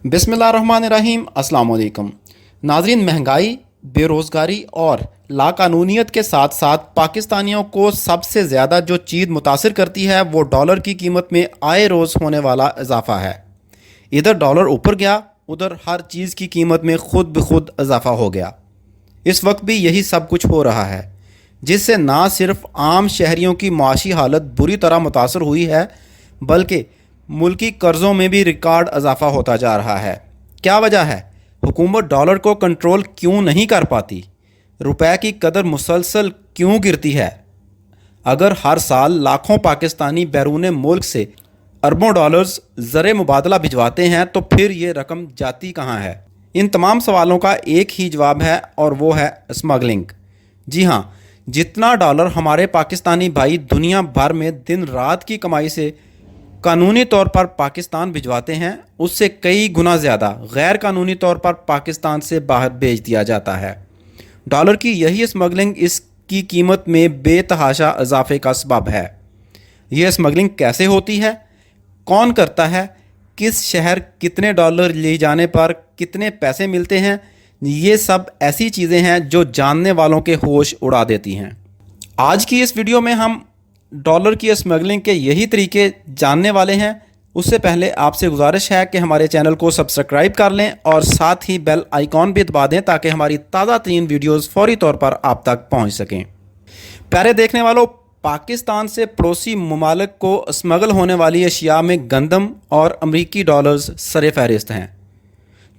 बिस्मिल्लाहिर्रहमानिर्रहीम। अस्सलाम वालेकुम नाज़रीन, महंगाई, बेरोज़गारी और लाकानूनियत के साथ साथ पाकिस्तानियों को सबसे ज़्यादा जो चीज़ मुतासिर करती है वो डॉलर की कीमत में आए रोज़ होने वाला इजाफ़ा है। इधर डॉलर ऊपर गया, उधर हर चीज़ की कीमत में खुद ब खुद इजाफ़ा हो गया। इस वक्त भी यही सब कुछ हो रहा है, जिससे ना सिर्फ आम शहरियों की माशी हालत बुरी तरह मुतासर हुई है, बल्कि मुल्की कर्ज़ों में भी रिकॉर्ड इजाफ़ा होता जा रहा है। क्या वजह है? हुकूमत डॉलर को कंट्रोल क्यों नहीं कर पाती? रुपए की कदर मुसलसल क्यों गिरती है? अगर हर साल लाखों पाकिस्तानी बैरून मुल्क से अरबों डॉलर्स ज़र मुबादला भिजवाते हैं तो फिर ये रकम जाती कहाँ है? इन तमाम सवालों का एक ही जवाब है और वो है स्मगलिंग। जी हाँ, जितना डॉलर हमारे पाकिस्तानी भाई दुनिया भर में दिन रात की कमाई से कानूनी तौर पर पाकिस्तान भिजवाते हैं, उससे कई गुना ज़्यादा गैर कानूनी तौर पर पाकिस्तान से बाहर भेज दिया जाता है। डॉलर की यही स्मगलिंग इसकी कीमत में बेतहाशा इजाफे का सबब है। यह स्मगलिंग कैसे होती है, कौन करता है, किस शहर कितने डॉलर ले जाने पर कितने पैसे मिलते हैं, ये सब ऐसी चीज़ें हैं जो जानने वालों के होश उड़ा देती हैं। आज की इस वीडियो में हम डॉलर की स्मगलिंग के यही तरीके जानने वाले हैं। उससे पहले आपसे गुजारिश है कि हमारे चैनल को सब्सक्राइब कर लें और साथ ही बेल आइकॉन भी दबा दें ताकि हमारी ताज़ा तरीन वीडियोज़ फौरी तौर पर आप तक पहुंच सकें। प्यारे देखने वालों, पाकिस्तान से पड़ोसी ममालिक को स्मगल होने वाली अशिया में गंदम और अमरीकी डॉलर्स सरे फहरिस्त हैं,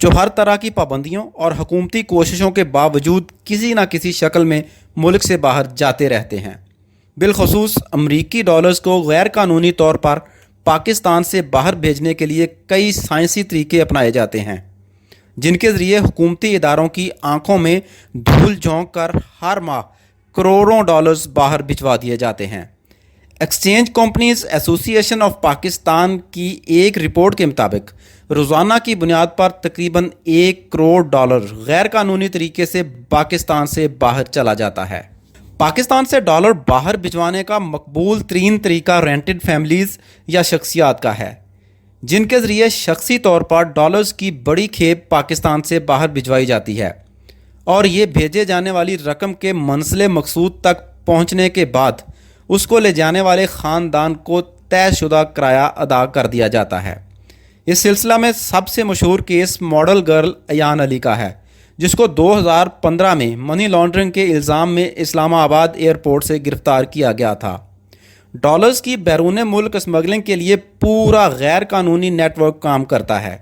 जो हर तरह की पाबंदियों और हुकूमती कोशिशों के बावजूद किसी न किसी शक्ल में मुल्क से बाहर जाते रहते हैं। बिलखसूस अमरीकी डॉलर्स को गैर कानूनी तौर पर पाकिस्तान से बाहर भेजने के लिए कई साइंसी तरीके अपनाए जाते हैं, जिनके ज़रिए हुकूमती इदारों की आंखों में धूल झोंक कर हर माह करोड़ों डॉलर्स बाहर भिजवा दिए जाते हैं। Exchange companies association of Pakistan की एक रिपोर्ट के मुताबिक रोज़ाना की बुनियाद पर तकरीबन 1 करोड़ डॉलर गैर कानूनी तरीके से पाकिस्तान से बाहर चला जाता है। पाकिस्तान से डॉलर बाहर भिजवाने का मकबूल तरीन तरीका रेंटेड फैमिलीज़ या शख्सियात का है, जिनके ज़रिए शख्सी तौर पर डॉलर्स की बड़ी खेप पाकिस्तान से बाहर भिजवाई जाती है और ये भेजे जाने वाली रकम के मंजिल मकसूद तक पहुंचने के बाद उसको ले जाने वाले ख़ानदान को तयशुदा किराया अदा कर दिया जाता है। इस सिलसिला में सबसे मशहूर case model girl Ayyan Ali का है, जिसको 2015 में मनी लॉन्ड्रिंग के इल्ज़ाम में इस्लामाबाद एयरपोर्ट से गिरफ़्तार किया गया था। डॉलर्स की बैरून मुल्क स्मगलिंग के लिए पूरा गैर कानूनी नेटवर्क काम करता है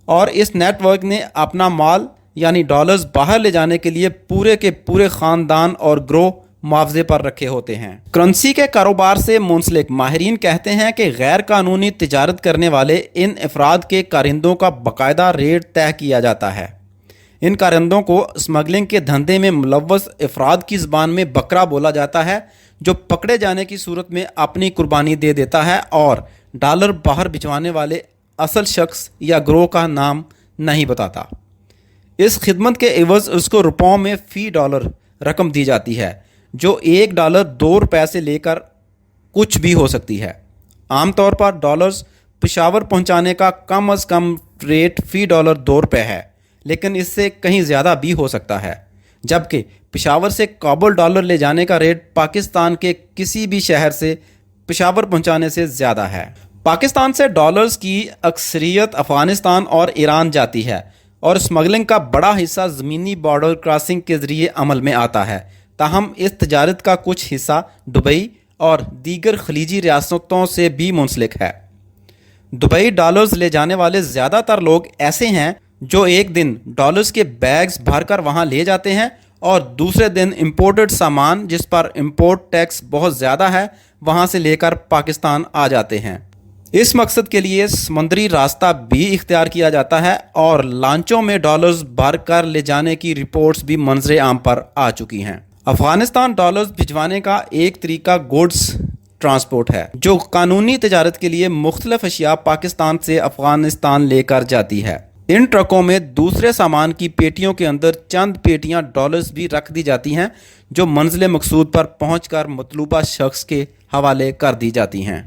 और इस नेटवर्क ने अपना माल यानी डॉलर्स बाहर ले जाने के लिए पूरे के पूरे ख़ानदान और ग्रोह मुआवजे पर रखे होते हैं। करेंसी के कारोबार से मुंसलिक माहिरीन कहते हैं कि गैर कानूनी तिजारत करने वाले इन अफराद के कारिंदों का बाकायदा रेट तय किया जाता है। इन कारिंदों को स्मगलिंग के धंधे में मुलव्वस अफराद की ज़बान में बकरा बोला जाता है, जो पकड़े जाने की सूरत में अपनी कुर्बानी दे देता है और डॉलर बाहर भिजवाने वाले असल शख्स या ग्रोह का नाम नहीं बताता। इस खिदमत के एवज़ उसको रुपयों में फ़ी डॉलर रकम दी जाती है, जो $1 2 रुपये से लेकर कुछ भी हो सकती है। आमतौर पर डॉलर्स पेशावर पहुंचाने का कम अज़ कम रेट फ़ी डॉलर 2 रुपये है, लेकिन इससे कहीं ज़्यादा भी हो सकता है। जबकि पेशावर से काबुल डॉलर ले जाने का रेट पाकिस्तान के किसी भी शहर से पेशावर पहुंचाने से ज़्यादा है। पाकिस्तान से डॉलर्स की अक्सरियत अफ़गानिस्तान और ईरान जाती है और स्मगलिंग का बड़ा हिस्सा ज़मीनी बॉर्डर क्रॉसिंग के ज़रिए अमल में आता है। ताहम इस तजारत का कुछ हिस्सा दुबई और दीगर खलीजी रियासतों से भी मुंसलिक है। दुबई डॉलर्स ले जाने वाले ज़्यादातर लोग ऐसे हैं जो एक दिन डॉलर्स के बैग्स भरकर वहां ले जाते हैं और दूसरे दिन इंपोर्टेड सामान, जिस पर इंपोर्ट टैक्स बहुत ज़्यादा है, वहां से लेकर पाकिस्तान आ जाते हैं। इस मकसद के लिए समुद्री रास्ता भी इख्तियार किया जाता है और लांचों में डॉलर्स भरकर ले जाने की रिपोर्ट्स भी मंजरे आम पर आ चुकी हैं। अफ़गानिस्तान डॉलर्स भिजवाने का एक तरीका गुड्स ट्रांसपोर्ट है, जो कानूनी तजारत के लिए मुख्तलिफ अशिया पाकिस्तान से अफ़गानिस्तान लेकर जाती है। इन ट्रकों में दूसरे सामान की पेटियों के अंदर चंद पेटियां डॉलर्स भी रख दी जाती हैं, जो मंजिल मकसूद पर पहुंचकर मतलूबा शख्स के हवाले कर दी जाती हैं।